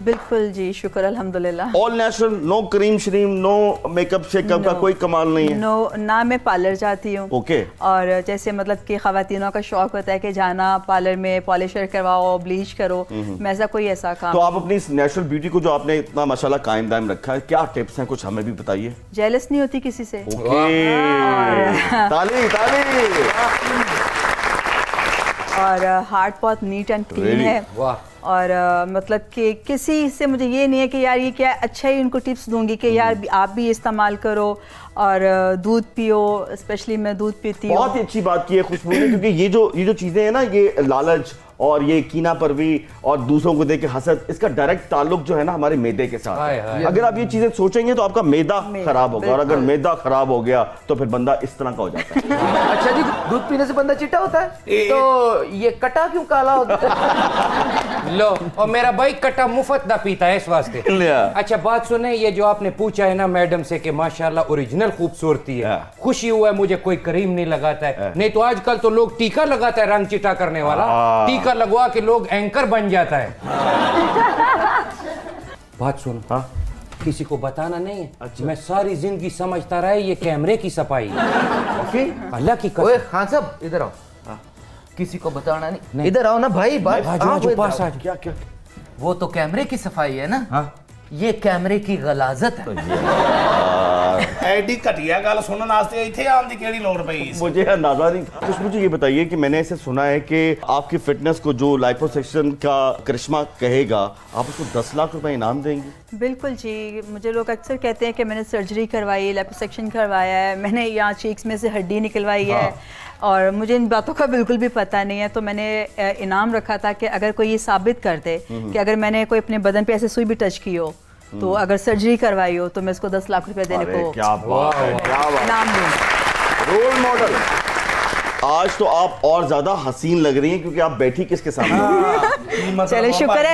बिल्कुल जी, शुक्र अल्हम्दुलिल्लाह। ऑल नेचुरल, नो क्रीम श्रीम, नो मेकअप शेकअप का कोई कमाल नहीं है? नो ना, मैं पार्लर जाती हूँ। ओके। और जैसे मतलब कि ख़वातीनों का शौक होता है कि जाना पार्लर में, पॉलिशर करवाओ, ब्लीच करो, मैं ऐसा काम। तो आप अपनी इस नेचुरल ब्यूटी को जो आपने इतना माशाल्लाह कायम दायम रखा है, क्या टिप्स हैं, कुछ हमें भी बताइए। जेलस नहीं होती किसी से। ओके, ताली ताली। और हार्ट बहुत नीट एंड क्लीन Really? है। वाह। और मतलब कि किसी से मुझे ये नहीं है कि यार ये क्या, अच्छा ही उनको टिप्स दूंगी कि यार आप भी इस्तेमाल करो और दूध पियो, स्पेशली मैं दूध पीती हूँ। बहुत ही अच्छी बात की है खुशबू ने, क्योंकि ये जो चीजें हैं ना, ये लालच और ये कीना परवी और दूसरों को देख के हसद, इसका डायरेक्ट ताल्लुक जो है ना हमारे मैदे के साथ है। अगर आप ये चीजें सोचेंगे तो आपका मैदा खराब होगा, और अगर मैदा खराब हो गया तो फिर बंदा इस तरह का हो जाता है। अच्छा जी, दूध पीने से बंदा चिट्टा होता है, तो ये कटा क्यों काला होता है? लो, और मेरा भाई कटा मुफ्त ना पीता है इस वास्ते। अच्छा बात सुने, ये जो आपने पूछा है ना मैडम से कि माशाल्लाह ओरिजिनल खूबसूरती है, खुशी हुआ है मुझे कोई क्रीम नहीं लगाता है। नहीं तो आजकल तो लोग टीका लगाता है, रंग चिटा करने वाला, टीका लगवा के लोग एंकर बन जाता है। बात सुन, हाँ? किसी को बताना नहीं है। अच्छा। मैं सारी जिंदगी समझता रहा ये कैमरे की सफाई ओके। अल्लाह की कसम। ओए खान साहब इधर आओ। किसी को बताना नहीं। इधर आओ ना भाई, बात पास आ क्या क्या? वो तो कैमरे की सफाई है ना। हाँ? ये कैमरे की गलाजत है। एडी घटिया गल सुनने वास्ते इत्थे आउण दी केड़ी लोड़ पई? मुझे अंदाजा नहीं था। कुछ मुझे ये बताइए कि मैंने ऐसे सुना है कि आपकी फिटनेस को जो लाइपोसक्शन का करिश्मा कहेगा, आप उसको 10 लाख रुपए इनाम देंगी? बिल्कुल जी, मुझे लोग अक्सर कहते हैं कि मैंने सर्जरी करवाई, लिपोसक्शन करवाया है, मैंने यहाँ चीक्स में से हड्डी निकलवाई है। और मुझे इन बातों का बिल्कुल भी पता नहीं है। तो मैंने इनाम रखा था कि अगर कोई ये साबित कर दे कि अगर मैंने कोई अपने बदन पे ऐसे सुई भी टच की हो, तो अगर सर्जरी करवाई हो, तो मैं इसको 10 लाख रुपए देने को क्या बात है, क्या बात। इनाम दूंगा। Role model. आज तो आप और ज्यादा हसीन लग रही हैं, क्योंकि आप बैठी किसके सामने? चले, शुक्र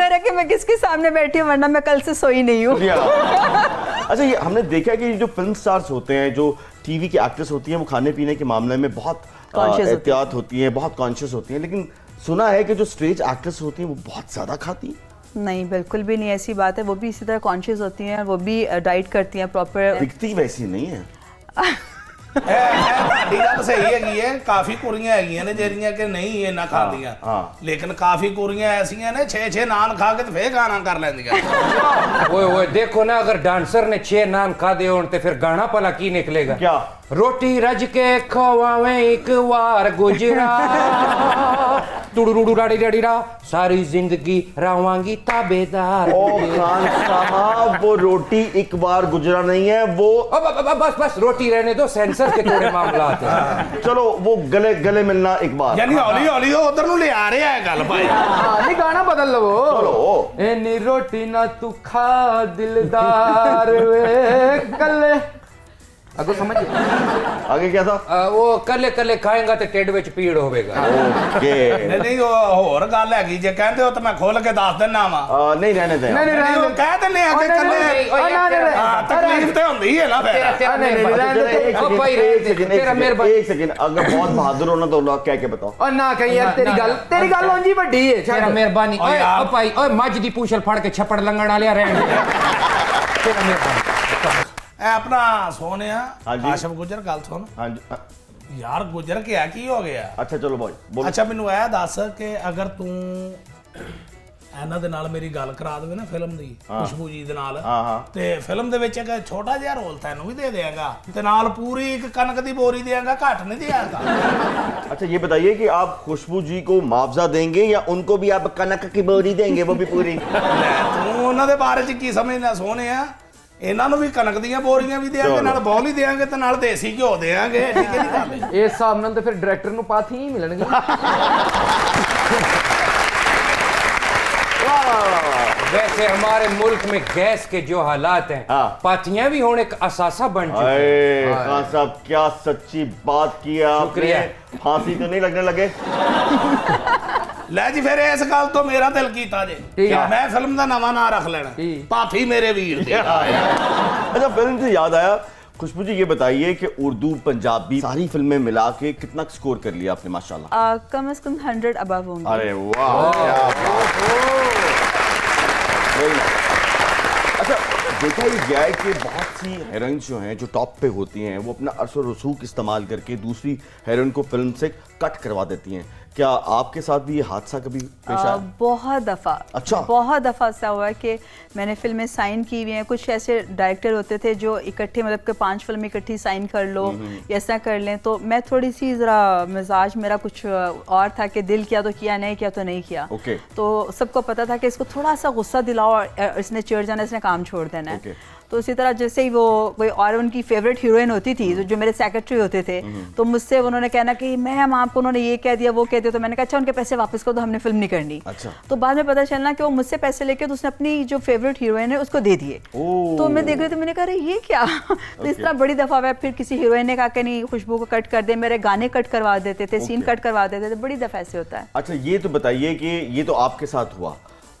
है कि मैं किसके सामने बैठी हूँ, वरना मैं कल से सोई नहीं हूँ। अच्छा, ये हमने देखा है कि जो फिल्म स्टार्स होते हैं, जो टीवी के एक्ट्रेस होती हैं, वो खाने पीने के मामले में बहुत एहतियात होती हैं, बहुत कॉन्शियस होती हैं, लेकिन सुना है कि जो स्टेज एक्ट्रेस होती हैं वो बहुत ज्यादा खाती हैं। नहीं, बिल्कुल भी नहीं, ऐसी बात है। वो भी इसी तरह कॉन्शियस होती हैं, वो भी डाइट करती हैं प्रॉपर। दिखती वैसी नहीं है। ਤੁਹਾਡੀ ਗੱਲ ਸਹੀ ਹੈਗੀ ਹੈ, ਕਾਫੀ ਕੁੜੀਆਂ ਹੈਗੀਆਂ ਨੇ ਜਿਹੜੀਆਂ ਕਿ ਨਹੀਂ ਇੰਨਾ ਖਾਂਦੀਆਂ, ਲੇਕਿਨ ਕਾਫੀ ਕੁੜੀਆਂ ਐਸੀਆਂ ਨੇ 6-6 ਨਾਨ ਖਾ ਕੇ ਤੇ ਫੇਰ ਗਾਣਾ ਕਰ ਲੈਂਦੀਆਂ। ओए ओए देखो ना, अगर डांसर ने 6 नान खा दे होन ते फिर गाना भला की निकलेगा? क्या? रोटी रज के खवावे एक बार गुजरा टुडुडुडु डाडी डाडी रा, सारी जिंदगी रवांगी ताबेदार। ओ खान साहब, वो रोटी एक बार गुजरा नहीं है, वो बस रोटी रहने दो, सेंसर के थोड़े मामलात हैं। चलो, वो गले गले मिलना एक बार। ਯਾਨੀ ਹੌਲੀ ਹੌਲੀ ਉਹ ਉਧਰ ਨੂੰ ਲਿਆ ਰਿਹਾ ਹੈ ਗੱਲ ਭਾਈ। नहीं गाना बदल लो। चलो। एनी रोटी ना तू खा दिलदार वे कल्ले। अगो समझ आगे क्या था? वो कल्ले कल्ले खाएगा तो टेड विच पीड़ होवेगा। ओके। ਨਹੀਂ ਉਹ ਹੋਰ ਗੱਲ ਹੈਗੀ, ਜੇ ਕਹਿੰਦੇ ਹੋ ਤਾਂ ਮੈਂ ਖੋਲ ਕੇ ਦੱਸ ਦਿੰਨਾ ਵਾ। नहीं रहने दें। ਨਹੀਂ ਉਹ ਕਹਿ ਦਿੰਨੇ ਆ ਕਿ ਕੱਲੇ ਹਾਂ, ਤਕਲੀਫ ਤੇ ਹੁੰਦੀ ਹੈ ना फिर। एक सेकंड, अगर बहुत बहादुर होना तो लोग कह के बताओ। और ना कहीं यार, तेरी गल उंजी वड्डी है। तेरा मेहरबानी। ओए ओ भाई, ओए मज दी पूछल फड़ के छप्पड़ लंगड़ वाले रहने दे। तेरा मेहरबानी। ਐ ਆਪਣਾ ਸੋਨਿਆ, ਹਾਂਜੀ। ਆਸ਼ਮ ਗੁਜਰ ਗੱਲ ਸੁਣ हाँ जी। ਯਾਰ, ਗੁਜਰ ਕੇ ਆ ਕੀ ਹੋ ਗਿਆ? अच्छा चलो भाई बोलो। ਅੱਛਾ ਮੈਨੂੰ ਇਹ ਦੱਸ ਕਿ ਅਗਰ ਤੂੰ ਇਹਨਾਂ ਦੇ ਨਾਲ ਮੇਰੀ ਗੱਲ ਕਰਾ ਦੇਵੇ ਨਾ ਫਿਲਮ ਦੀ, ਖੁਸ਼ਬੂ ਜੀ ਦੇ ਨਾਲ, ਤੇ ਫਿਲਮ ਦੇ ਵਿੱਚ ਇੱਕ ਛੋਟਾ ਜਿਹਾ ਰੋਲ ਤੈਨੂੰ ਵੀ ਦੇ ਦੇਵਾਂਗਾ, ਤੇ ਨਾਲ ਪੂਰੀ ਇੱਕ ਕਣਕ ਦੀ ਬੋਰੀ ਦੇਵਾਂਗਾ, ਘੱਟ ਨਹੀਂ ਦੇਵਾਂਗਾ। अच्छा, ये बताइए कि आप खुशबू जी को मुआवजा देंगे या उनको भी आप कनक की बोरी देंगे, वो भी पूरी? ਤੂੰ ਉਹਨਾਂ ਦੇ ਬਾਰੇ ਚ ਕੀ ਸਮਝਦਾ ਸੋਹਣਿਆ? ਇਹਨਾਂ ਨੂੰ ਵੀ ਕਣਕ ਦੀਆਂ ਬੋਰੀਆਂ ਵੀ ਦੇਵਾਂਗੇ, ਨਾਲ ਬੌਲੀ ਦੇਵਾਂਗੇ, ਤੇ ਨਾਲ ਦੇਸੀ ਘਿਓ ਦੇਵਾਂਗੇ। ਠੀਕ ਹੈ ਗੱਲ? इस हिसाब नाल तो फिर डायरेक्टर नु पाथी ही मिलणगे। वैसे हमारे मुल्क में गैस के जो हालात हैं, पाथियां भी होने का असासा बन चुके हैं। खान साहब, क्या सच्ची बात की है आपने। फांसी तो नहीं लगने लगे? ਲੈ ਜੀ, ਫਿਰ ਇਸ ਗੱਲ ਤੋਂ ਮੇਰਾ ਦਿਲ ਕੀਤਾ ਜੇ ਮੈਂ ਫਿਲਮ ਦਾ ਨਵਾਂ ਨਾਂ ਰੱਖ ਲੈਣਾ, ਪਾਥੀ ਮੇਰੇ ਵੀਰ ਦੀ। अच्छा, फिल्म से याद आया, खुशबू जी ये बताइए कि उर्दू पंजाबी सारी फिल्में मिला के कितना स्कोर कर लिया आपने माशाल्लाह? कम से कम 100 अबव होंगे। अरे वाह, देखा ही गया है कि बहुत सी हीरोइंस जो हैं जो टॉप पे होती हैं वो अपना असर रसूख इस्तेमाल करके दूसरी हीरोइन को फिल्म से कट करवा देती हैं। क्या आपके साथ भी ये हादसा कभी पेश आया? बहुत दफ़ा। अच्छा। बहुत दफ़ा ऐसा हुआ है कि मैंने फिल्में साइन की हुई हैं। कुछ ऐसे डायरेक्टर होते थे जो इकट्ठे मतलब कि 5 फिल्में इकट्ठी साइन कर लो या ऐसा कर लें, तो मैं थोड़ी सी ज़रा मिजाज मेरा कुछ और था कि दिल किया तो किया, नहीं किया तो नहीं किया। ओके। तो सबको पता था कि इसको थोड़ा सा गुस्सा दिलाओ और इसने चिढ़ जाना, इसने काम छोड़ देना है। ओके। तो इसी तरह जैसे ही वो कोई और उनकी फेवरेट हीरोइन होती थी जो मेरे सेक्रेटरी होते थे, तो मुझसे उन्होंने कहना कि मैम आपको उन्होंने ये कह दिया वो कह दिया, तो मैंने कहा अच्छा उनके पैसे वापस करो, तो हमने फिल्म नहीं करनी। अच्छा। तो बाद में पता चलना कि वो मुझसे पैसे लेके तो उसने अपनी जो फेवरेट हीरोइन है उसको दे दिए। तो मैं देख रही थी, मैंने कहा अरे ये क्या। तो इस तरह बड़ी दफा मैं फिर किसी हीरोइन ने कहा कि नहीं खुशबू को कट कर दे, मेरे गाने कट करवा देते थे, सीन कट करवा देते थे, बड़ी दफा ऐसे होता है। अच्छा ये तो बताइए कि ये तो आपके साथ हुआ,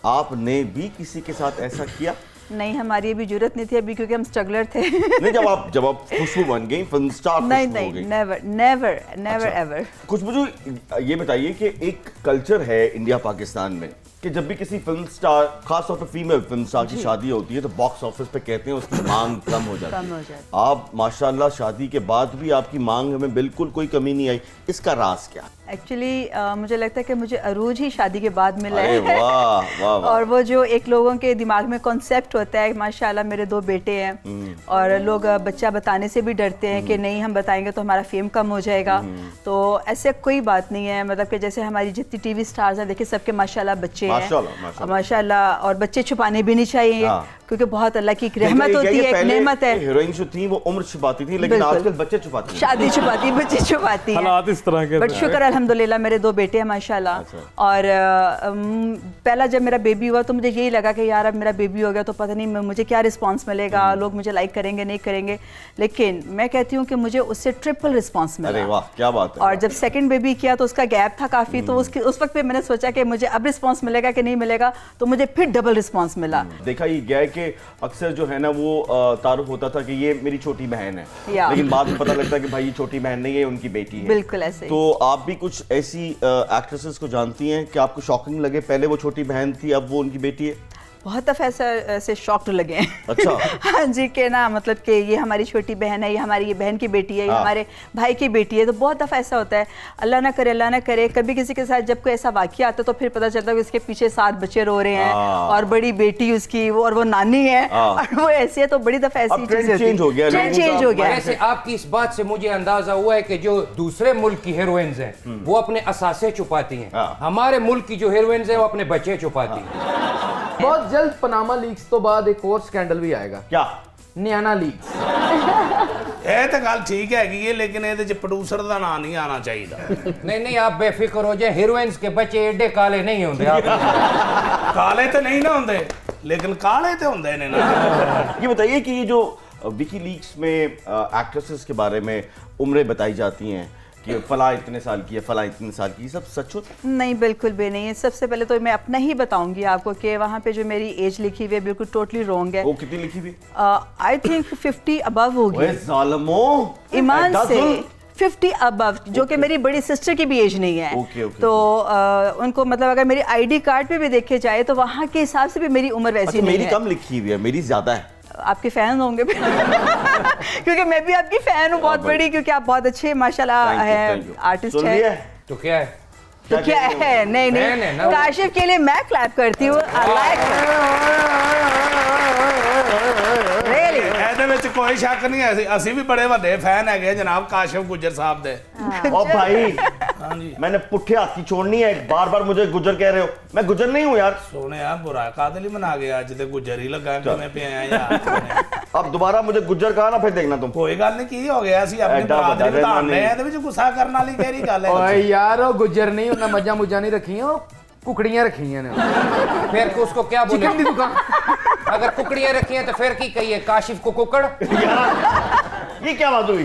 आपने भी किसी के साथ ऐसा किया? नहीं, हमारी अभी जरूरत नहीं थी अभी, क्योंकि हम स्ट्रगलर थे। नहीं, जब आप खुशबू बन गई, फिल्म स्टार नहीं खुशबू हो नहीं, गई। Never never never ever. Khushboo ji ये बताइए कि एक कल्चर है इंडिया पाकिस्तान में कि जब भी किसी फिल्म स्टार, खासतौर पर फीमेल फिल्म स्टार की शादी होती है तो बॉक्स ऑफिस पे कहते हैं उसकी मांग कम हो जाती है। आप माशाल्लाह शादी के बाद भी आपकी मांग में बिल्कुल कोई कमी नहीं आई, इसका राज क्या? एक्चुअली मुझे लगता है कि मुझे अरूज ही शादी के बाद मिला अरे है। वाह वाह वाह। और वो जो एक लोगों के दिमाग में कॉन्सेप्ट होता है, माशाल्लाह मेरे 2 बेटे हैं और लोग बच्चा बताने से भी डरते हैं कि नहीं हम बताएंगे तो हमारा फेम कम हो जाएगा। तो ऐसे कोई बात नहीं है, मतलब कि जैसे हमारी जितनी टीवी स्टार्स हैं देखिए सबके माशाल्लाह बच्चे हैं, माशाल्लाह, और बच्चे छुपाने भी नहीं चाहिए क्योंकि बहुत अल्लाह की एक रहमत होती है, एक नेमत है। हीरोइन जो थी वो उम्र छुपाती थी, लेकिन आजकल बच्चे छुपाती हैं। शादी छुपाती, बच्चे छुपाती हैं। हालात इस तरह के बट शुक्र अल्हम्दुलिल्लाह मेरे 2 बेटे हैं माशाल्लाह। और पहला जब मेरा बेबी हुआ तो मुझे यही लगा कि यार अब मेरा बेबी हो गया तो पता नहीं मुझे क्या रिस्पांस मिलेगा, लोग मुझे लाइक करेंगे नहीं करेंगे, लेकिन मैं कहती हूँ कि मुझे उससे ट्रिपल रिस्पांस मिला। अरे वाह क्या बात है। और जब सेकंड बेबी किया तो उसका गैप था काफ़ी, तो उस वक्त पे मैंने सोचा कि मुझे अब रिस्पांस मिलेगा कि नहीं मिलेगा, तो मुझे फिर डबल रिस्पांस मिला। देखा ये गया कि अक्सर जो है ना वो तारुफ होता था कि ये मेरी छोटी बहन है, या। लेकिन बाद में पता लगता है कि भाई ये छोटी बहन नहीं है, उनकी बेटी है। बिल्कुल ऐसे ही। तो आप भी कुछ ऐसी एक्ट्रेसेस को जानती हैं कि आपको शॉकिंग लगे, पहले वो छोटी बहन थी अब वो उनकी बेटी है? बहुत दफ़ा ऐसे शॉक्ड लगे हैं। अच्छा। हाँ जी, के ना मतलब कि ये हमारी छोटी बहन है, ये हमारी ये बहन की बेटी है, ये हमारे भाई की बेटी है, तो बहुत दफ़ा ऐसा होता है। अल्लाह ना करे कभी किसी के साथ जब कोई ऐसा वाक़या आता है तो फिर पता चलता है कि उसके पीछे 7 बच्चे रो रहे हैं और बड़ी बेटी उसकी और वो नानी है और वो ऐसी है, तो बड़ी दफ़ा ऐसी चीज़ें चेंज हो गया। वैसे आपकी इस बात से मुझे अंदाजा हुआ है कि जो दूसरे मुल्क की हीरोइंस हैं वो अपने असासे छुपाती हैं, हमारे मुल्क की जो हीरोइंस हैं वो अपने बच्चे छुपाती हैं। बहुत जल्द पनामा लीक्स तो बाद एक और स्कैंडल भी आएगा। क्या? न्याना लीक्स। ਇਹ ਤਾਂ ਗੱਲ ਠੀਕ ਹੈਗੀ ਹੈ, लेकिन ਇਹਦੇ ਚ प्रोड्यूसर ਦਾ ਨਾਂ नहीं आना चाहिए। नहीं आप बेफिक्र हो जाए, हीरोइंस के बच्चे एडे काले नहीं होंगे। आप काले तो नहीं ना होंगे, लेकिन काले तो होंगे ने ना। ये बताइए कि ये जो विकीलीक्स में एक्ट्रेसेस के बारे में उम्रें बताई जाती हैं कि फला इतने साल की है, फला इतने साल की, सब सच होता? नहीं, बिल्कुल भी नहीं है। सबसे पहले तो मैं अपना ही बताऊंगी आपको कि वहाँ पे जो मेरी एज लिखी हुई है बिल्कुल टोटली रॉन्ग है। वो कितनी लिखी हुई? आई थिंक 50 अबव होगी। ओए ज़ालिमों, ईमान ऐसा से जुल्म? 50 अबव, जो कि मेरी बड़ी सिस्टर की भी एज नहीं है। ओके। तो उनको मतलब अगर मेरी आईडी कार्ड पे भी देखे जाए तो वहाँ के हिसाब से भी मेरी उम्र वैसी अच्छा, नहीं मेरी है। कम लिखी हुई है, मेरी ज्यादा है। आपके फैन होंगे क्योंकि मैं भी आपकी फैन हूँ बहुत बड़ी, क्योंकि आप बहुत अच्छे माशाल्लाह है आर्टिस्ट है। तो क्या है? तो क्या है? नहीं काशिफ के लिए मैं क्लैप करती हूँ। ਇਹਦੇ ਵਿੱਚ ਕੋਈ ਸ਼ੱਕ ਨਹੀਂ ਹੈ, ਅਸੀਂ ਵੀ ਬੜੇ ਵੱਡੇ ਫੈਨ ਹੈਗੇ जनाब काशिफ गुज्जर साहब दे। ओ भाई, मैंने पुट्ठे हाथ की छोड़नी है, बार-बार मुझे गुज्जर कह रहे हो, मैं गुज्जर नहीं हूँ यार। सोने यार बुरा कातिल ही मना गया, आज ते गुज्जर ही लगा कि मैं पे आया यार। अब दोबारा मुझे गुज्जर कहा ना फिर देखना तुम। कोई गल नहीं, की हो गया ਅਸੀਂ ਆਪਣੀ ਬਰਾਦਰੀ ਵਧਾਣ ਰਹੇ ਆ, ਇਹਦੇ ਵਿੱਚ ਗੁੱਸਾ ਕਰਨ ਵਾਲੀ ਕਿਹੜੀ ਗੱਲ ਹੈ? ਓਏ ਯਾਰ ਉਹ ਗੁੱਜਰ ਨਹੀਂ, ਉਹਨਾਂ ਮੱਝਾਂ ਮੁੱਝਾਂ ਨਹੀਂ ਰੱਖੀਆਂ, ਉਹ ਕੁਕੜੀਆਂ ਰੱਖੀਆਂ ਨੇ। फिर उसको क्या बोले? चिकन दी दुकान। अगर कुकड़ियां रखी हैं तो फिर की कहिए काशिफ को कुकड़? ये क्या बात हुई?